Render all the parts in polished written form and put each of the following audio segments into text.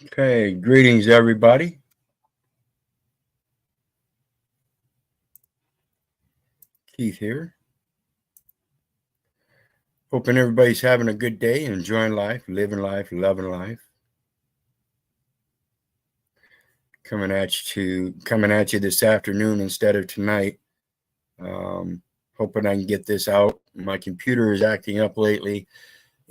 Okay, greetings everybody. Keith here. Hoping everybody's having a good day, enjoying life, living life, loving life. Coming at you this afternoon instead of tonight. Hoping I can get this out. My computer is acting up lately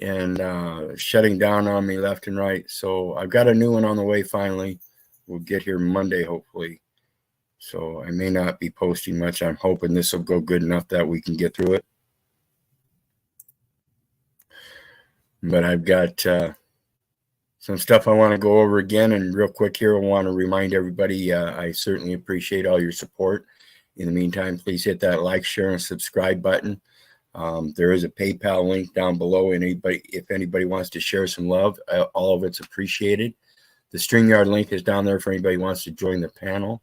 and shutting down on me left and right. So I've got a new one on the way finally. We'll get here Monday, hopefully. So I may not be posting much. I'm hoping this will go good enough that we can get through it. But I've got some stuff I want to go over again. And real quick here, I want to remind everybody, I certainly appreciate all your support. In the meantime, please hit that like, share, and subscribe button. There is a PayPal link down below. If anybody wants to share some love, all of it's appreciated. The StreamYard link is down there for anybody who wants to join the panel.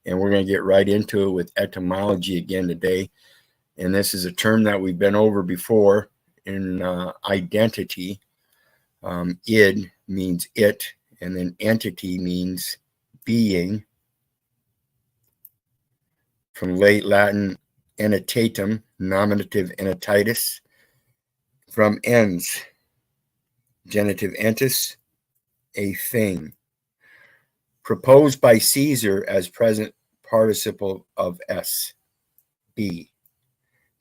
And we're going to get right into it with etymology again today. And this is a term that we've been over before in identity. Id means it, and then entity means being. From late Latin entitatum, nominative entitatis. From ens, genitive entis, a thing. Proposed by Caesar as present participle of s, be,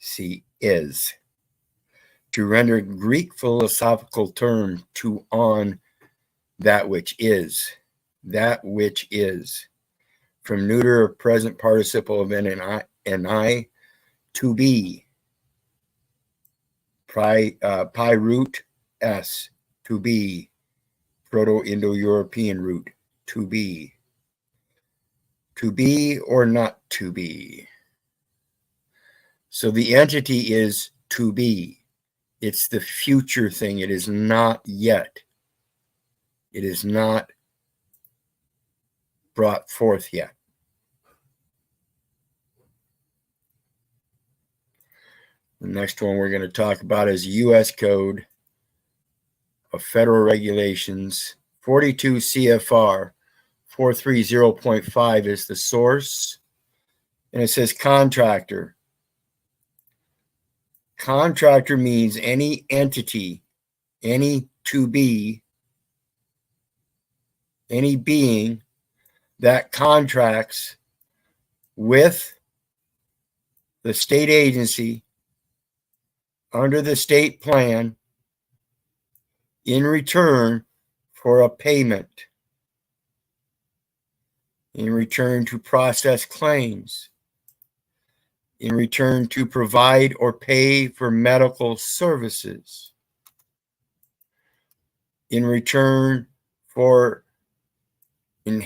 see, is. To render Greek philosophical term to on that which is. That which is. From neuter of present participle of and I to be. Pi root s, to be. Proto-Indo-European root, to be. To be or not to be. So the entity is to be. It's the future thing. It is not yet. It is not brought forth yet. The next one we're going to talk about is U.S. Code of Federal Regulations, 42 CFR 430.5 is the source. And it says contractor. Contractor means any entity, any to be, any being that contracts with the state agency under the state plan in return for a payment, in return to process claims, in return to provide or pay for medical services, in return for in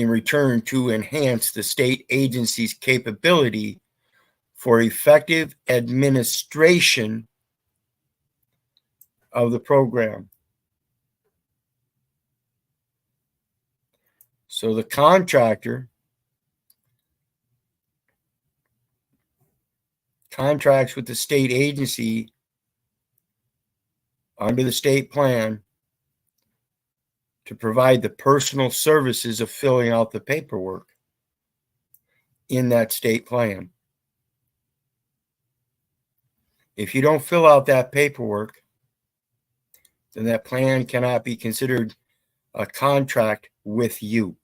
return to enhance the state agency's capability for effective administration of the program. So the contractor contracts with the state agency under the state plan to provide the personal services of filling out the paperwork in that state plan. If you don't fill out that paperwork, then that plan cannot be considered a contract with you.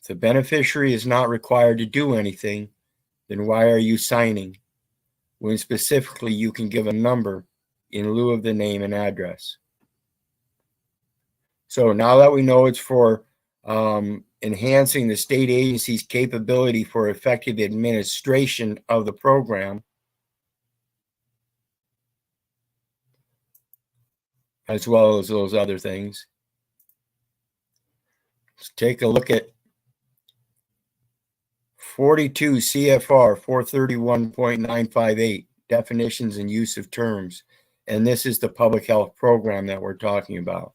If the beneficiary is not required to do anything, then why are you signing when specifically you can give a number in lieu of the name and address? So now that we know it's for enhancing the state agency's capability for effective administration of the program, as well as those other things, let's take a look at 42 CFR 431.958, definitions and use of terms. And this is the public health program that we're talking about.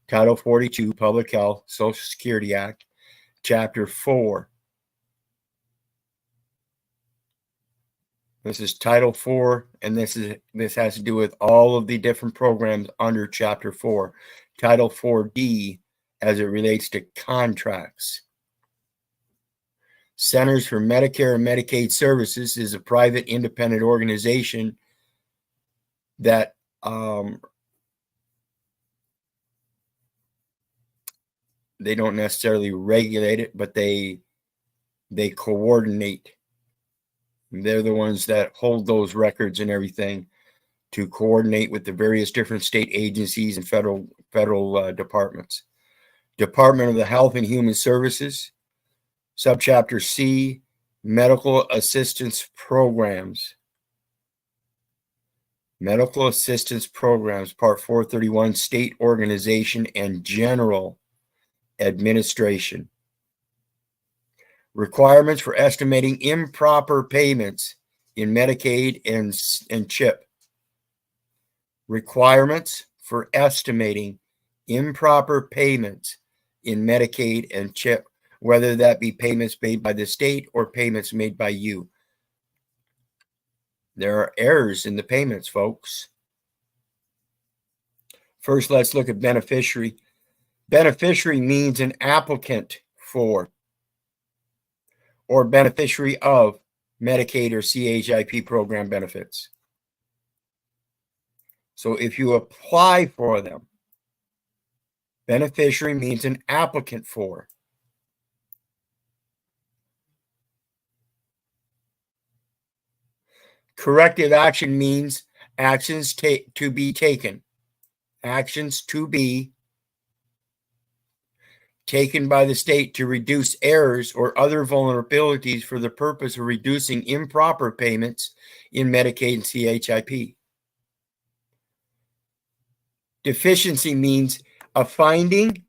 Title 42, Public Health, Social Security Act, Chapter 4. This is Title 4, and this has to do with all of the different programs under Chapter 4. Title 4D as it relates to contracts. Centers for Medicare and Medicaid Services is a private independent organization that they don't necessarily regulate it, but they coordinate. They're the ones that hold those records and everything to coordinate with the various different state agencies and federal departments. Department of the Health and Human Services, Subchapter C, Medical Assistance Programs. Medical Assistance Programs, Part 431, State Organization and General Administration. Requirements for estimating improper payments in Medicaid and CHIP. Requirements for estimating improper payments in Medicaid and CHIP, whether that be payments made by the state or payments made by you. There are errors in the payments, folks. First, let's look at beneficiary. Beneficiary means an applicant for or beneficiary of Medicaid or CHIP program benefits. So if you apply for them, beneficiary means an applicant for. Corrective action means actions to be taken. Actions to be taken by the state to reduce errors or other vulnerabilities for the purpose of reducing improper payments in Medicaid and CHIP. Deficiency means a finding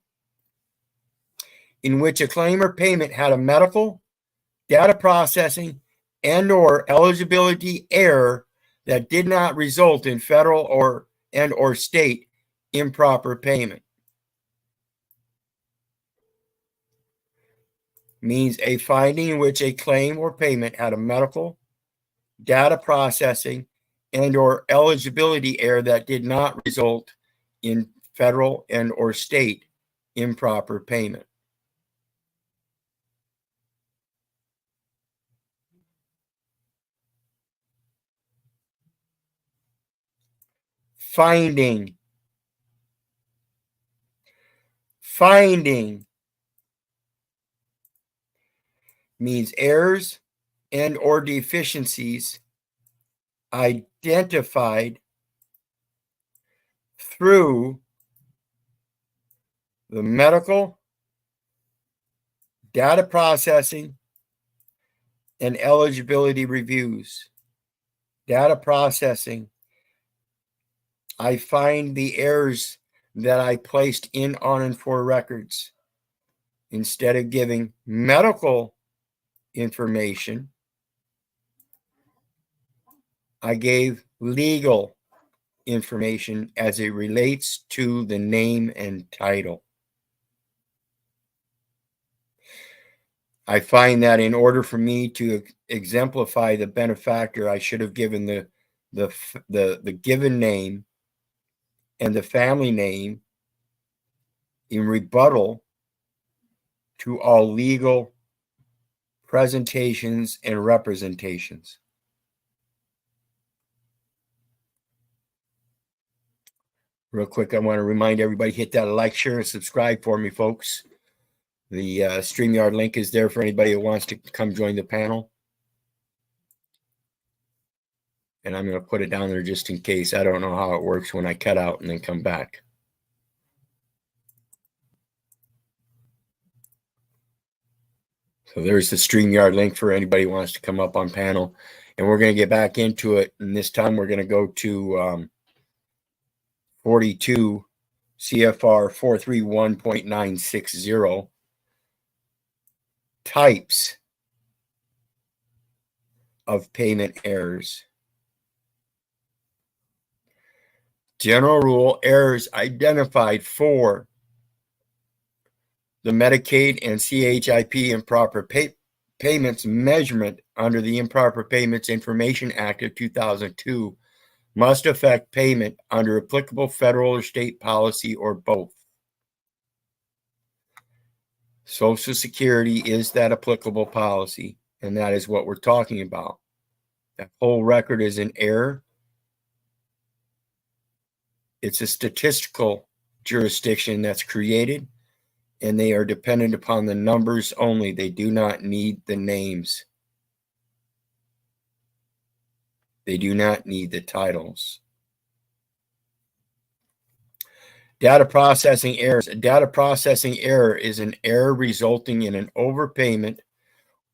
in which a claim or payment had a medical, data processing, and/or eligibility error that did not result in federal or state improper payment. Means a finding in which a claim or payment had a medical, data processing, and/or eligibility error that did not result in federal and/or state improper payment. Finding means errors and/or deficiencies identified through the medical, data processing, and eligibility reviews. Data processing, I find the errors that I placed in, on, and for records. Instead of giving medical information, I gave legal information as it relates to the name and title. I find that in order for me to exemplify the benefactor, I should have given the given name and the family name in rebuttal to all legal presentations and representations. Real quick, I want to remind everybody, hit that like, share, and subscribe for me, folks. The StreamYard link is there for anybody who wants to come join the panel. And I'm going to put it down there just in case. I don't know how it works when I cut out and then come back. So there's the StreamYard link for anybody who wants to come up on panel. And we're going to get back into it. And this time we're going to go to 42 CFR 431.960. Types of payment errors. General rule, errors identified for the Medicaid and CHIP improper payments measurement under the Improper Payments Information Act of 2002 must affect payment under applicable federal or state policy or both. Social Security is that applicable policy, and that is what we're talking about. That whole record is in error. It's a statistical jurisdiction that's created, and they are dependent upon the numbers only. They do not need the names. They do not need the titles. Data processing errors. A data processing error is an error resulting in an overpayment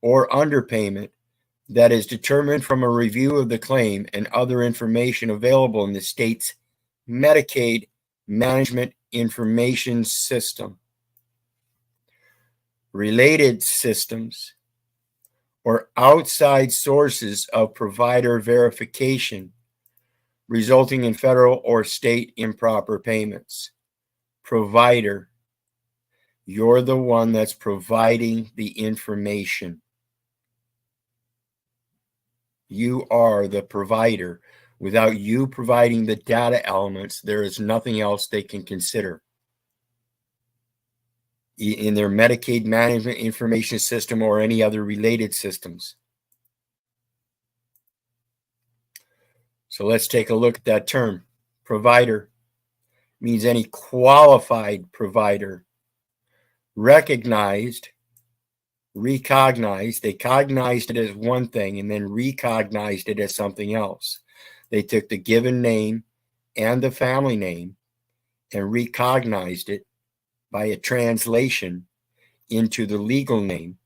or underpayment that is determined from a review of the claim and other information available in the state's Medicaid Management Information System. Related systems or outside sources of provider verification resulting in federal or state improper payments. Provider, you're the one that's providing the information. You are the provider. Without you providing the data elements, there is nothing else they can consider. In their Medicaid Management Information System or any other related systems. So let's take a look at that term. Provider means any qualified provider. Recognized, recognized. They cognized it as one thing and then recognized it as something else. They took the given name and the family name and recognized it by a translation into the legal name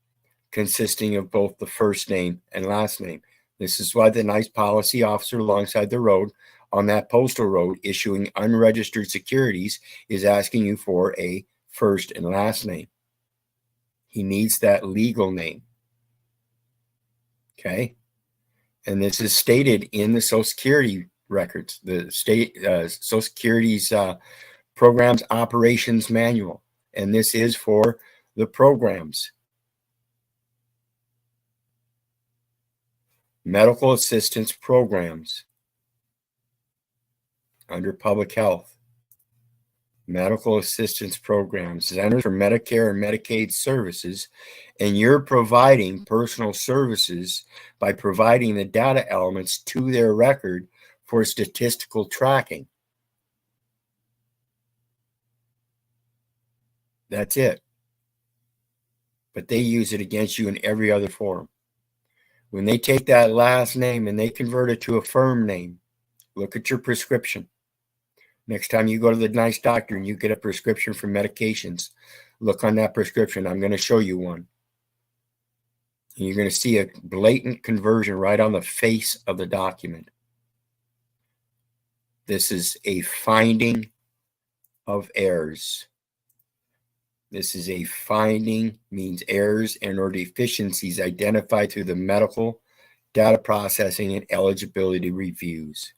consisting of both the first name and last name. This is why the nice policy officer alongside the road on that postal road issuing unregistered securities is asking you for a first and last name. He needs that legal name. Okay? And this is stated in the Social Security records, the state Social Security's Programs Operations Manual. And this is for the programs. Medical assistance programs under public health. Medical assistance programs, Centers for Medicare and Medicaid Services, and you're providing personal services by providing the data elements to their record for statistical tracking. That's it. But they use it against you in every other form. When they take that last name and they convert it to a firm name, look at your prescription. Next time you go to the nice doctor and you get a prescription for medications, look on that prescription. I'm going to show you one. And you're going to see a blatant conversion right on the face of the document. This is a finding of errors. This is a finding, means errors and or deficiencies identified through the medical data processing and eligibility reviews.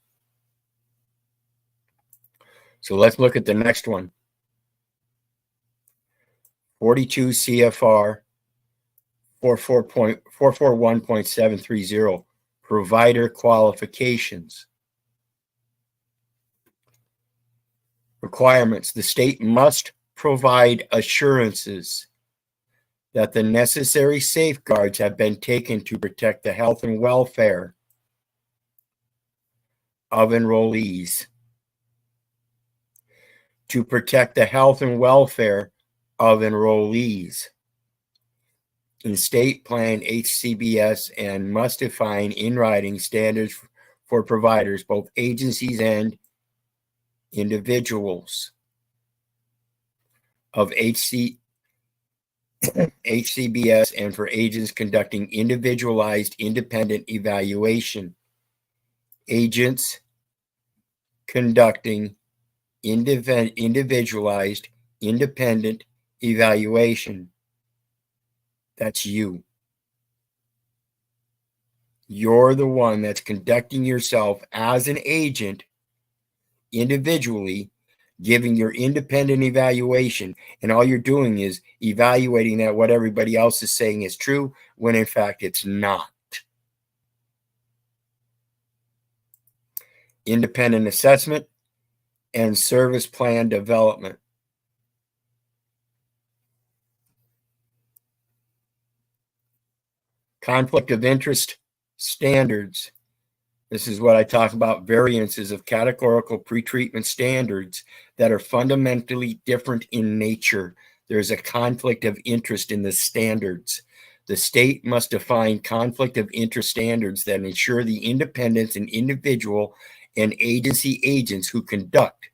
So let's look at the next one. 42 CFR 441.730, provider qualifications. Requirements. The state must provide assurances that the necessary safeguards have been taken to protect the health and welfare of enrollees. To protect the health and welfare of enrollees in state plan HCBS and must define in writing standards for providers, both agencies and individuals of HCBS and for agents conducting individualized independent evaluation. Agents conducting individualized independent evaluation. That's you. You're the one that's conducting yourself as an agent individually giving your independent evaluation, and all you're doing is evaluating that what everybody else is saying is true, when in fact it's not. Independent assessment and service plan development. Conflict of interest standards. This is what I talk about, variances of categorical pretreatment standards that are fundamentally different in nature. There's a conflict of interest in the standards. The state must define conflict of interest standards that ensure the independence in individual and agency agents who conduct,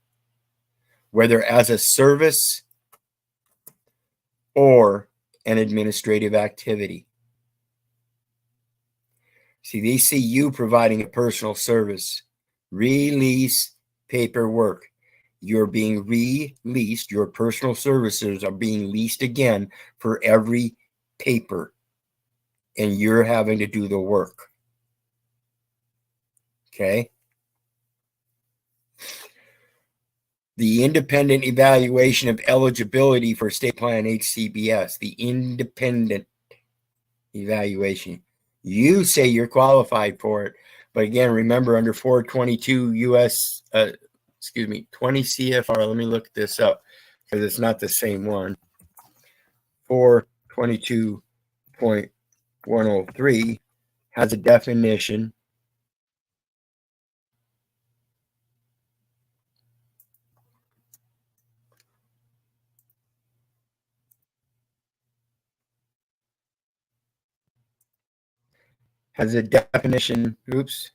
whether as a service or an administrative activity. See, they see you providing a personal service. Release paperwork. You're being released. Your personal services are being leased again for every paper. And you're having to do the work. Okay? The independent evaluation of eligibility for state plan HCBS. The independent evaluation. You say you're qualified for it, but again, remember under 422 US, 20 CFR. Let me look this up because it's not the same one. 422.103 has a definition. Oops.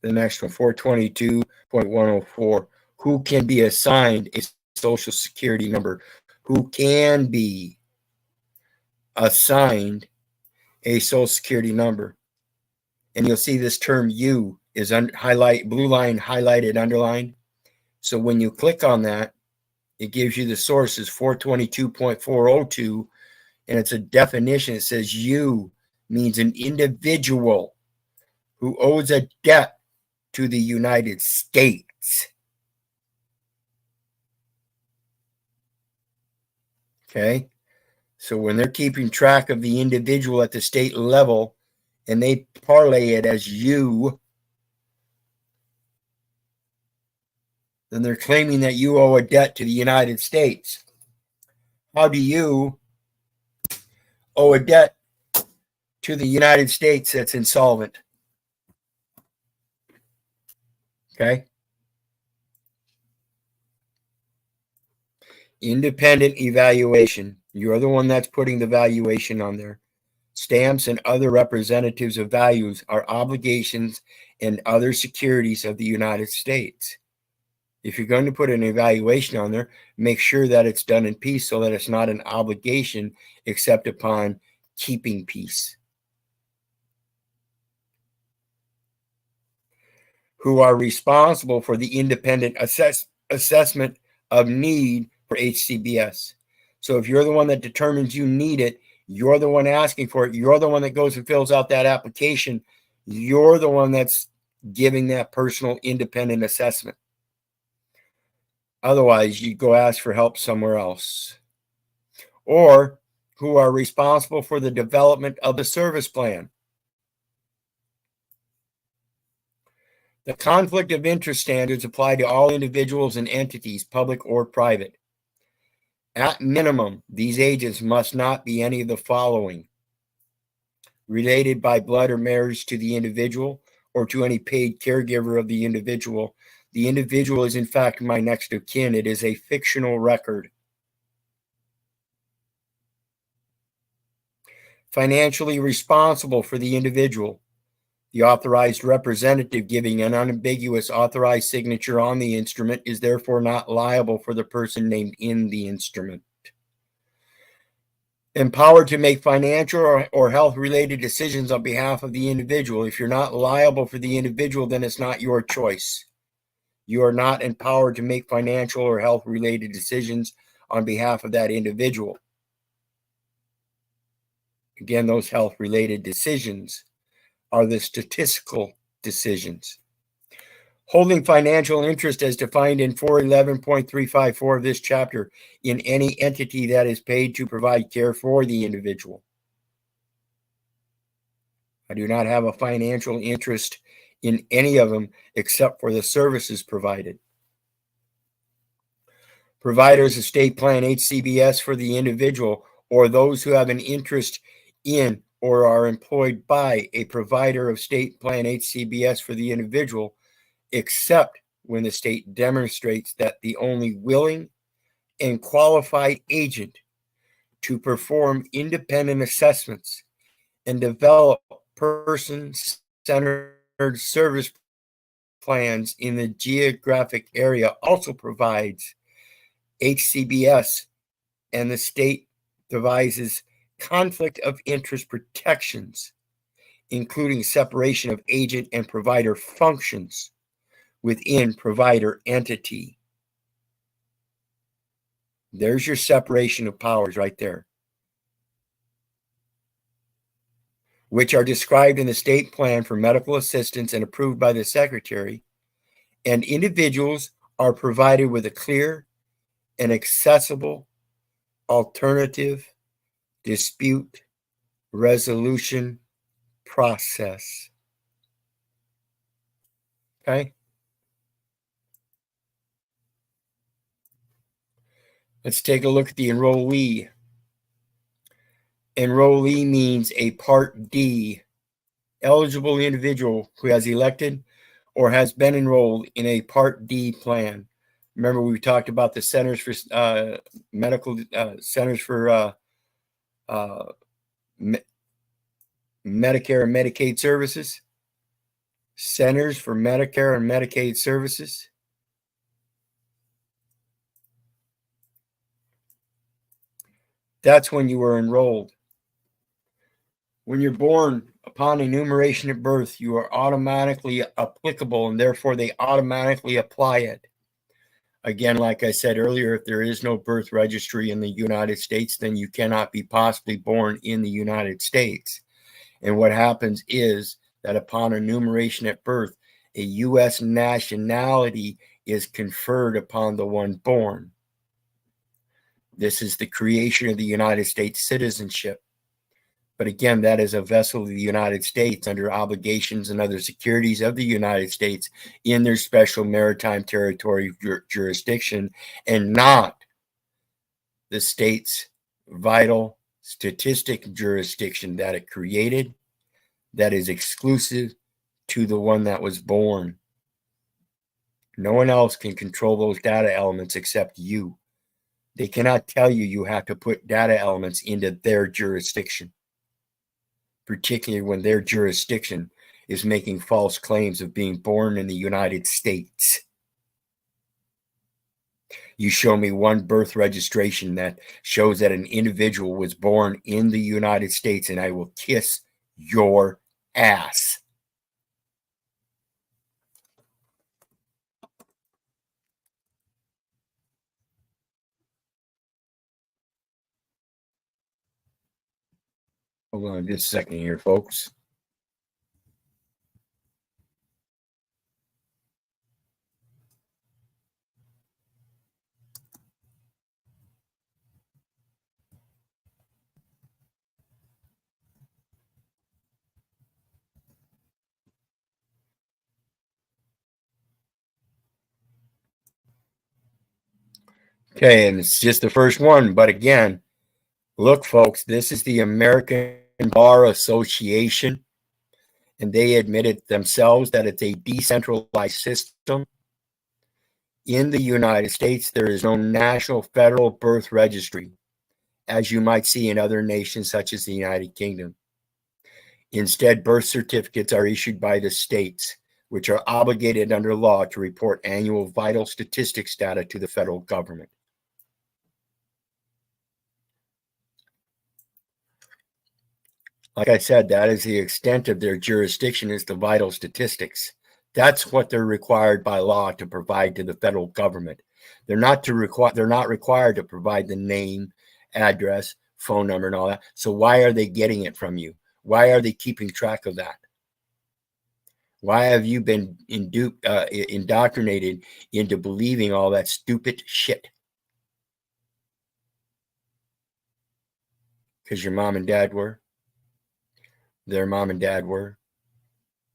The next one, 422.104. Who can be assigned a social security number? Who can be assigned a social security number? And you'll see this term "you" is blue line highlighted, underlined. So when you click on that, it gives you the sources, 422.402, and it's a definition. It says "you" means an individual who owes a debt to the United States. Okay? So when they're keeping track of the individual at the state level and they parlay it as "you," then they're claiming that you owe a debt to the United States. How do you owe a debt to the United States that's insolvent? Okay? Independent evaluation. You're the one that's putting the valuation on there. Stamps and other representatives of values are obligations and other securities of the United States. If you're going to put an evaluation on there, make sure that it's done in peace so that it's not an obligation except upon keeping peace. Who are responsible for the independent assessment of need for HCBS. So if you're the one that determines you need it, you're the one asking for it, you're the one that goes and fills out that application, you're the one that's giving that personal independent assessment. Otherwise, you go ask for help somewhere else. Or who are responsible for the development of the service plan. The conflict of interest standards apply to all individuals and entities, public or private. At minimum, these agents must not be any of the following: related by blood or marriage to the individual or to any paid caregiver of the individual. The individual is in fact my next of kin. It is a fictional record. Financially responsible for the individual. The authorized representative giving an unambiguous authorized signature on the instrument is therefore not liable for the person named in the instrument. Empowered to make financial or health-related decisions on behalf of the individual. If you're not liable for the individual, then it's not your choice. You are not empowered to make financial or health-related decisions on behalf of that individual. Again, those health-related decisions are the statistical decisions. Holding financial interest as defined in 411.354 of this chapter in any entity that is paid to provide care for the individual. I do not have a financial interest in any of them except for the services provided. Providers of state plan HCBS for the individual or those who have an interest in or are employed by a provider of state plan HCBS for the individual, except when the state demonstrates that the only willing and qualified agent to perform independent assessments and develop person-centered service plans in the geographic area also provides HCBS, and the state devises conflict of interest protections, including separation of agent and provider functions within provider entity. There's your separation of powers right there, which are described in the state plan for medical assistance and approved by the secretary, and individuals are provided with a clear and accessible alternative dispute resolution process. Okay? Let's take a look at the enrollee. Enrollee means a Part D eligible individual who has elected or has been enrolled in a Part D plan. Remember, we talked about the Centers for Medical Centers for Medicare and Medicaid Services. Centers for Medicare and Medicaid Services. That's when you were enrolled. When you're born, upon enumeration at birth, you are automatically applicable, and therefore they automatically apply it. Again, like I said earlier, if there is no birth registry in the United States, then you cannot be possibly born in the United States. And what happens is that upon enumeration at birth, a U.S. nationality is conferred upon the one born. This is the creation of the United States citizenship. But again, that is a vessel of the United States under obligations and other securities of the United States in their special maritime territory jurisdiction, and not the state's vital statistic jurisdiction that it created, that is exclusive to the one that was born. No one else can control those data elements except you. They cannot tell you you have to put data elements into their jurisdiction, particularly when their jurisdiction is making false claims of being born in the United States. You show me one birth registration that shows that an individual was born in the United States, and I will kiss your ass. Hold on just a second here, folks. Okay, and it's just the first one. But again, look, folks, this is the American Bar Association, and they admitted themselves that it's a decentralized system. In the United States, there is no national federal birth registry, as you might see in other nations such as the United Kingdom. Instead, birth certificates are issued by the states, which are obligated under law to report annual vital statistics data to the federal government. Like I said, that is the extent of their jurisdiction, is the vital statistics. That's what they're required by law to provide to the federal government. They're not required to provide the name, address, phone number, and all that. So why are they getting it from you? Why are they keeping track of that? Why have you been indoctrinated into believing all that stupid shit? Because your mom and dad were. Their mom and dad were.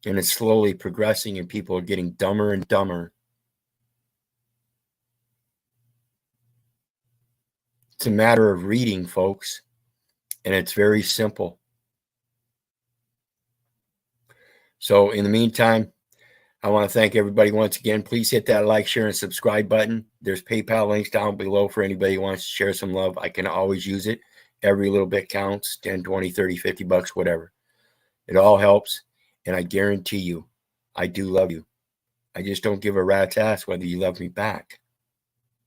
And it's slowly progressing, and people are getting dumber and dumber. It's a matter of reading, folks. And it's very simple. So in the meantime, I want to thank everybody once again. Please hit that like, share, and subscribe button. There's PayPal links down below for anybody who wants to share some love. I can always use it. Every little bit counts, 10, 20, 30, 50 bucks, whatever. It all helps. And I guarantee you, I do love you. I just don't give a rat's ass whether you love me back.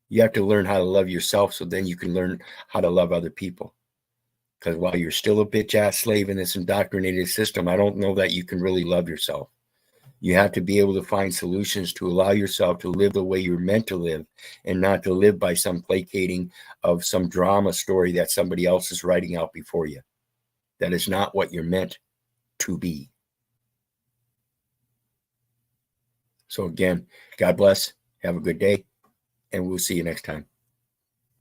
You have to learn how to love yourself, so then you can learn how to love other people. Because while you're still a bitch-ass slave in this indoctrinated system, I don't know that you can really love yourself. You have to be able to find solutions to allow yourself to live the way you're meant to live, and not to live by some placating of some drama story that somebody else is writing out before you. That is not what you're meant to be. So again, God bless. Have a good day, and we'll see you next time.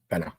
Bye now.